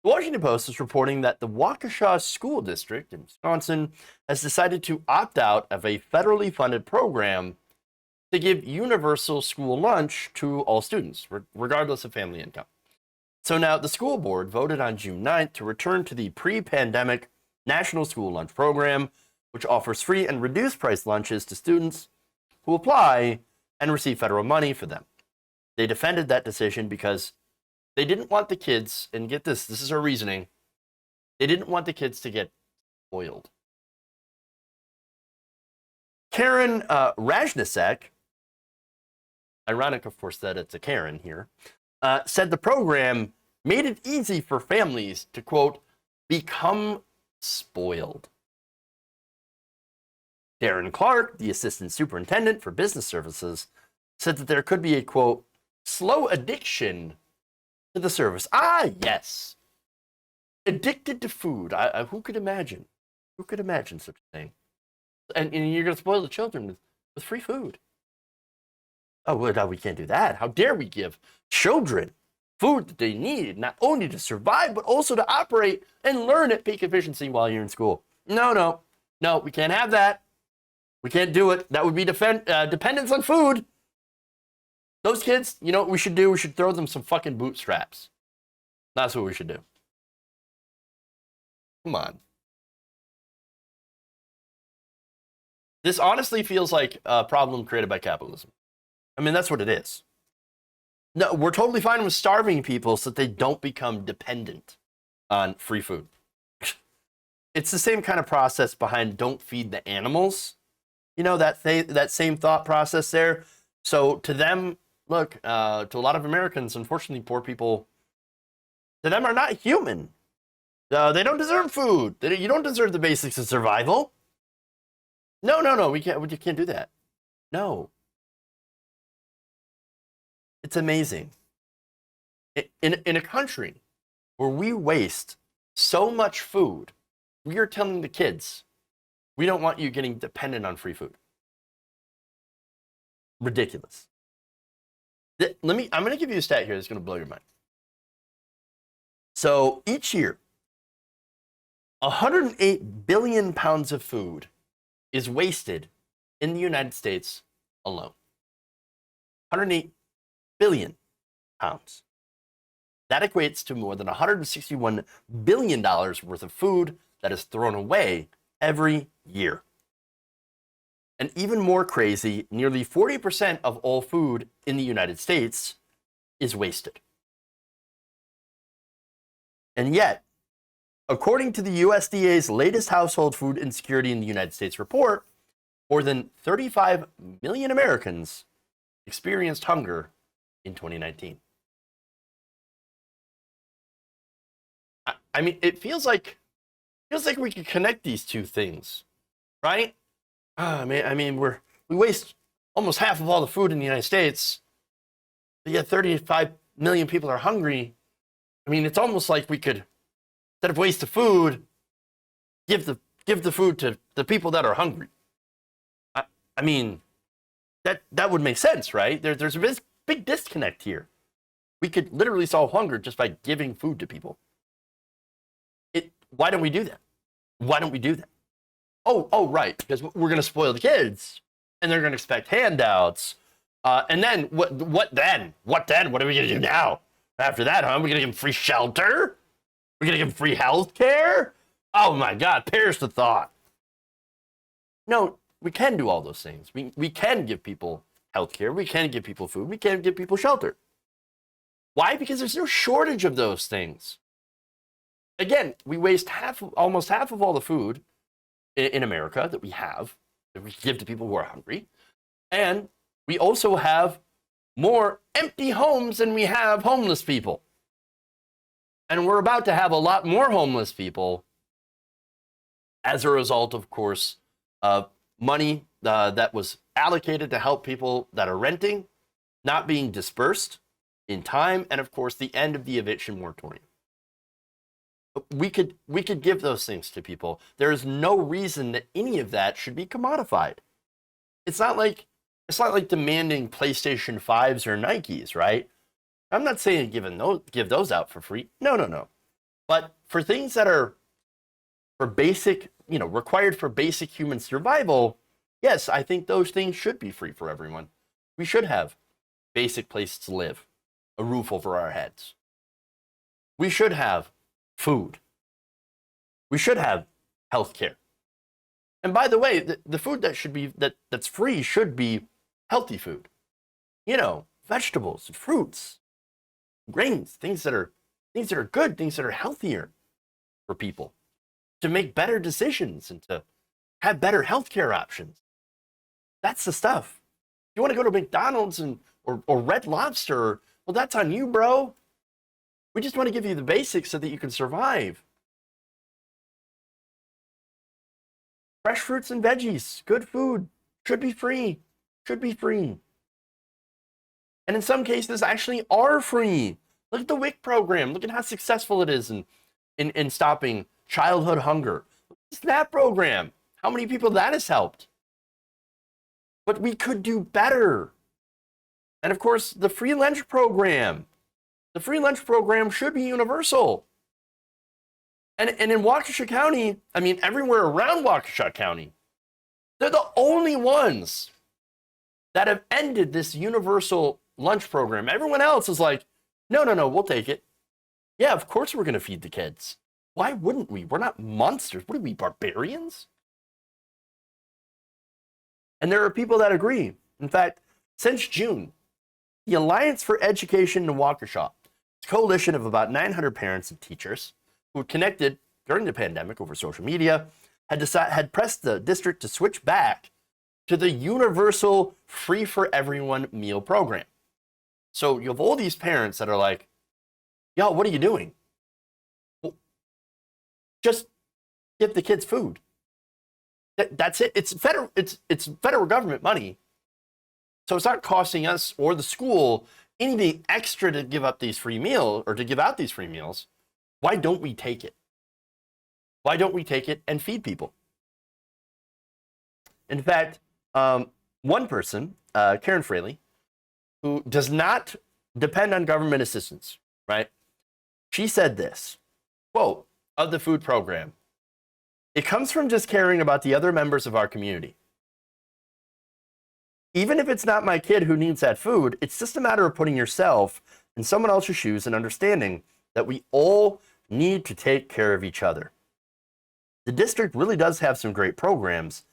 The Washington Post is reporting that the Waukesha School District in Wisconsin has decided to opt out of a federally funded program to give universal school lunch to all students, regardless of family income. So now the school board voted on June 9th to return to the pre-pandemic National School Lunch Program, which offers free and reduced price lunches to students who apply and receive federal money for them. They defended that decision because they didn't want the kids, and get this, this is her reasoning, they didn't want the kids to get spoiled. Karin Rajnicek, ironic, of course, that it's a Karen here, said the program made it easy for families to, quote, become spoiled. Darren Clark, the assistant superintendent for business services, said that there could be a, quote, slow addiction to the service. Ah, yes. Addicted to food. Who could imagine? Who could imagine such a thing? And you're going to spoil the children with free food. Oh, well, no, we can't do that. How dare we give children food that they need, not only to survive, but also to operate and learn at peak efficiency while you're in school. No, we can't have that. We can't do it. That would be dependence on food. Those kids, you know what we should do? We should throw them some fucking bootstraps. That's what we should do. Come on. This honestly feels like a problem created by capitalism. I mean, that's what it is. No, we're totally fine with starving people so that they don't become dependent on free food. It's the same kind of process behind don't feed the animals. You know, that same thought process there. So to them, look, to a lot of Americans, unfortunately, poor people, to them are not human. They don't deserve food. You don't deserve the basics of survival. No, we can't do that. No. It's amazing. In a country where we waste so much food, we are telling the kids, we don't want you getting dependent on free food. Ridiculous. I'm going to give you a stat here that's going to blow your mind. So each year, 108 billion pounds of food is wasted in the United States alone. 108 billion pounds. That equates to more than $161 billion worth of food that is thrown away every year. And even more crazy, nearly 40% of all food in the United States is wasted. And yet, according to the USDA's latest Household Food Insecurity in the United States report, more than 35 million Americans experienced hunger in 2019. I mean, it feels like we could connect these two things, right? I mean, we waste almost half of all the food in the United States, but yet 35 million people are hungry. I mean, it's almost like we could, instead of waste the food, give the food to the people that are hungry. I mean, that would make sense, right? There's a big disconnect here. We could literally solve hunger just by giving food to people. Why don't we do that? Why don't we do that? Oh, right, because we're going to spoil the kids, and they're going to expect handouts. And then, what then? What then? What are we going to do now? After that, huh? We're going to give them free shelter? We're going to give them free health care? Oh, my God, perish the thought. No, we can do all those things. We can give people health care. We can give people food. We can give people shelter. Why? Because there's no shortage of those things. Again, we waste almost half of all the food in America that we give to people who are hungry. And we also have more empty homes than we have homeless people. And we're about to have a lot more homeless people as a result, of course, of money that was allocated to help people that are renting not being dispersed in time, and of course, the end of the eviction moratorium. We could give those things to people. There is no reason that any of that should be commodified. It's not like demanding PlayStation 5s or Nikes, right? I'm not saying give those out for free. No. But for things that are for basic, required for basic human survival, yes, I think those things should be free for everyone. We should have basic places to live, a roof over our heads. We should have food. We should have health care. And by the way, the food that should be that's free should be healthy food. Vegetables, fruits, grains, things that are good, things that are healthier for people to make better decisions and to have better healthcare options. That's the stuff. You want to go to McDonald's or Red Lobster, well, that's on you, bro. We just want to give you the basics so that you can survive. Fresh fruits and veggies, good food, should be free. Should be free. And in some cases, actually are free. Look at the WIC program. Look at how successful it is in stopping childhood hunger. Look at the SNAP program. How many people that has helped. But we could do better. And of course, the free lunch program. The free lunch program should be universal. And in Waukesha County, everywhere around Waukesha County, they're the only ones that have ended this universal lunch program. Everyone else is like, no, we'll take it. Yeah, of course we're going to feed the kids. Why wouldn't we? We're not monsters. What are we, barbarians? And there are people that agree. In fact, since June, the Alliance for Education in Waukesha, a coalition of about 900 parents and teachers who had connected during the pandemic over social media, had pressed the district to switch back to the universal free for everyone meal program. So you have all these parents that are like, yo, what are you doing? Well, just give the kids food. That's it. It's federal government money. So it's not costing us or the school anything extra to give up these free meals or to give out these free meals. Why don't we take it? Why don't we take it and feed people? In fact, one person, Karin Rajnicek, who does not depend on government assistance, right? She said this, quote, of the food program, "It comes from just caring about the other members of our community. Even if it's not my kid who needs that food, it's just a matter of putting yourself in someone else's shoes and understanding that we all need to take care of each other. The district really does have some great programs,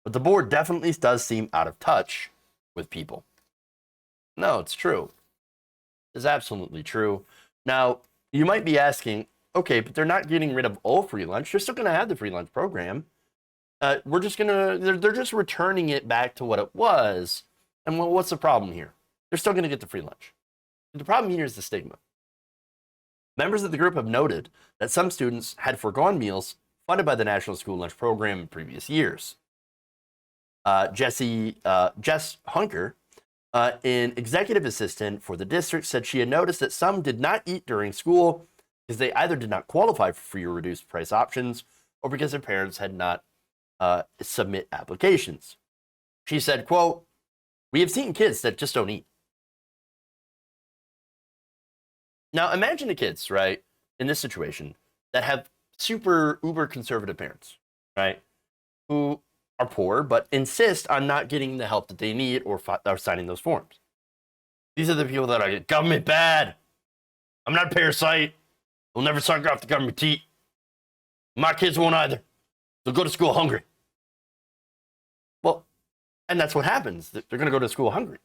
but the board definitely does seem out of touch with people." No, it's true. It's absolutely true. Now, you might be asking, okay, but they're not getting rid of all free lunch. They're still going to have the free lunch program. They're just returning it back to what it was. And what's the problem here? They're still going to get the free lunch. The problem here is the stigma. Members of the group have noted that some students had foregone meals funded by the National School Lunch Program in previous years. Jess Hunker, an executive assistant for the district, said she had noticed that some did not eat during school because they either did not qualify for free or reduced price options or because their parents had not submit applications. She said, quote, "We have seen kids that just don't eat." Now imagine the kids, right, in this situation that have super uber conservative parents, right, who are poor but insist on not getting the help that they need or signing those forms. These are the people that are like, government bad. I'm not a parasite. We'll never suck off the government teat. My kids won't either. They'll go to school hungry. Well, and that's what happens. They're going to go to school hungry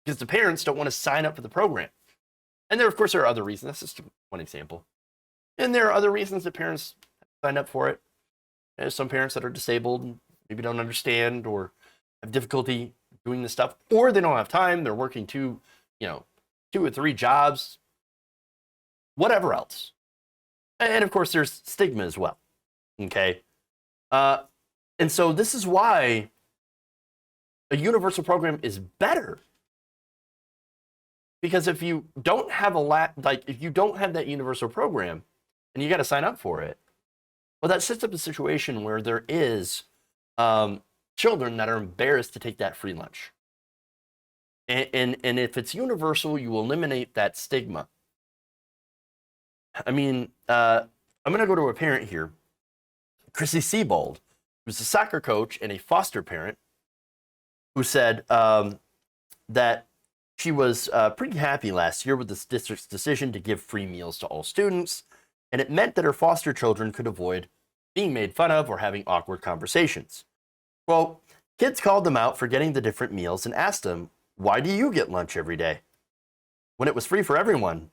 because the parents don't want to sign up for the program. And there, of course, there are other reasons. That's just one example. And there are other reasons that parents sign up for it. There's some parents that are disabled and maybe don't understand or have difficulty doing this stuff, or they don't have time. They're working two or three jobs, whatever else. And of course, there's stigma as well. Okay. And so this is why a universal program is better. Because if you don't have if you don't have that universal program and you got to sign up for it, well, that sets up a situation where there is children that are embarrassed to take that free lunch. And if it's universal, you will eliminate that stigma. I mean, I'm going to go to a parent here, Chrissy Sebald, who's a soccer coach and a foster parent, who said that she was pretty happy last year with the district's decision to give free meals to all students, and it meant that her foster children could avoid being made fun of or having awkward conversations. Well, kids called them out for getting the different meals and asked them, "Why do you get lunch every day?" When it was free for everyone,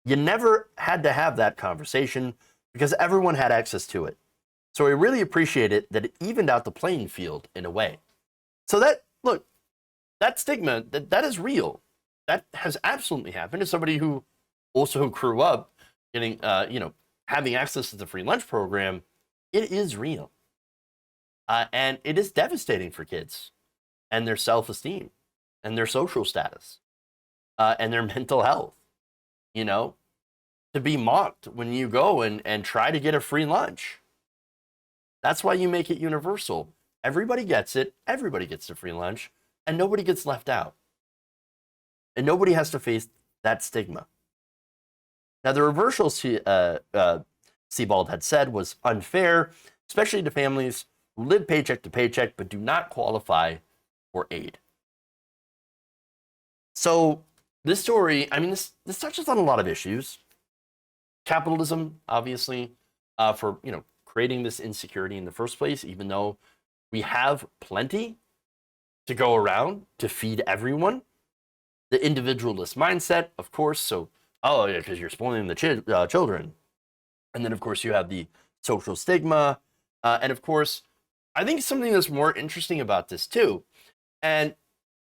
you never had to have that conversation because everyone had access to it. So I really appreciate it that it evened out the playing field in a way. So that stigma, that is real. That has absolutely happened. As somebody who also grew up getting, having access to the free lunch program, it is real. And it is devastating for kids and their self-esteem and their social status and their mental health, to be mocked when you go and try to get a free lunch. That's why you make it universal. Everybody gets it. Everybody gets a free lunch, and nobody gets left out. And nobody has to face that stigma. Now, the reversal Sebald had said was unfair, especially to families who live paycheck to paycheck but do not qualify for aid. So this story, this touches on a lot of issues. Capitalism, obviously, for creating this insecurity in the first place, even though we have plenty to go around to feed everyone. The individualist mindset, of course. So, oh yeah, because you're spoiling the children. And then, of course, you have the social stigma. And of course, I think something that's more interesting about this too, and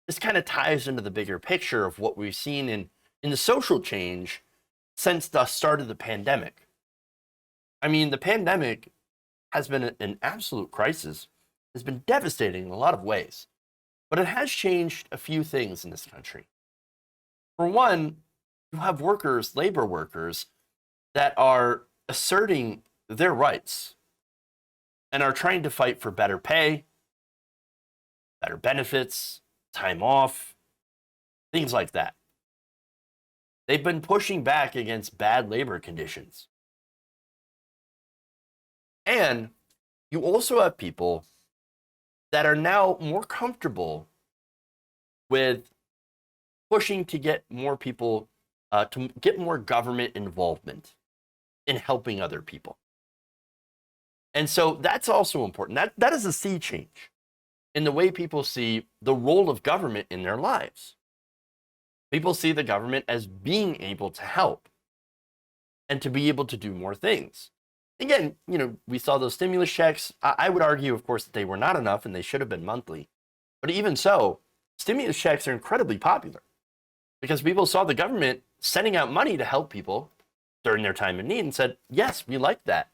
this kind of ties into the bigger picture of what we've seen in the social change since the start of the pandemic. The pandemic has been an absolute crisis, has been devastating in a lot of ways, but it has changed a few things in this country. For one, you have labor workers, that are asserting their rights and are trying to fight for better pay, better benefits, time off, things like that. They've been pushing back against bad labor conditions. And you also have people that are now more comfortable with pushing to get more people, to get more government involvement in helping other people. And so that's also important. That is a sea change in the way people see the role of government in their lives. People see the government as being able to help and to be able to do more things. Again, we saw those stimulus checks. I would argue, of course, that they were not enough and they should have been monthly. But even so, stimulus checks are incredibly popular because people saw the government sending out money to help people during their time of need and said, yes, we like that.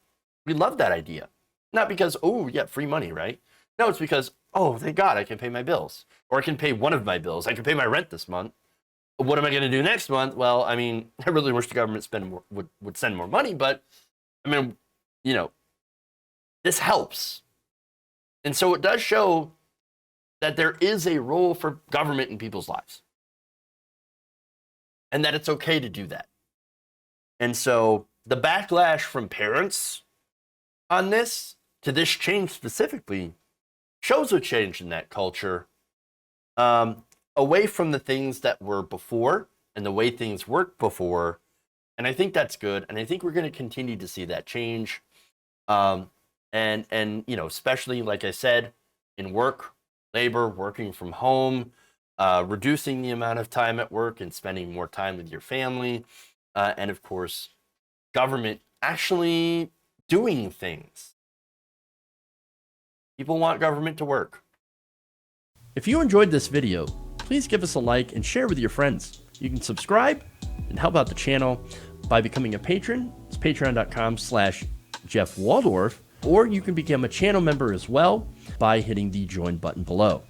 We love that idea. Not because, oh, yeah, free money, right? No, it's because, oh, thank God, I can pay my bills. Or I can pay one of my bills. I can pay my rent this month. What am I going to do next month? Well, I really wish the government would send more money, but this helps. And so it does show that there is a role for government in people's lives. And that it's okay to do that. And so the backlash from parents on this, to this change specifically, shows a change in that culture, away from the things that were before and the way things worked before. And I think that's good. And I think we're going to continue to see that change. Especially, like I said, in work, labor, working from home, reducing the amount of time at work and spending more time with your family. And of course, government actually doing things. People want government to work. If you enjoyed this video, please give us a like and share with your friends. You can subscribe and help out the channel by becoming a patron. It's patreon.com/Jeff Waldorf, or you can become a channel member as well by hitting the join button below.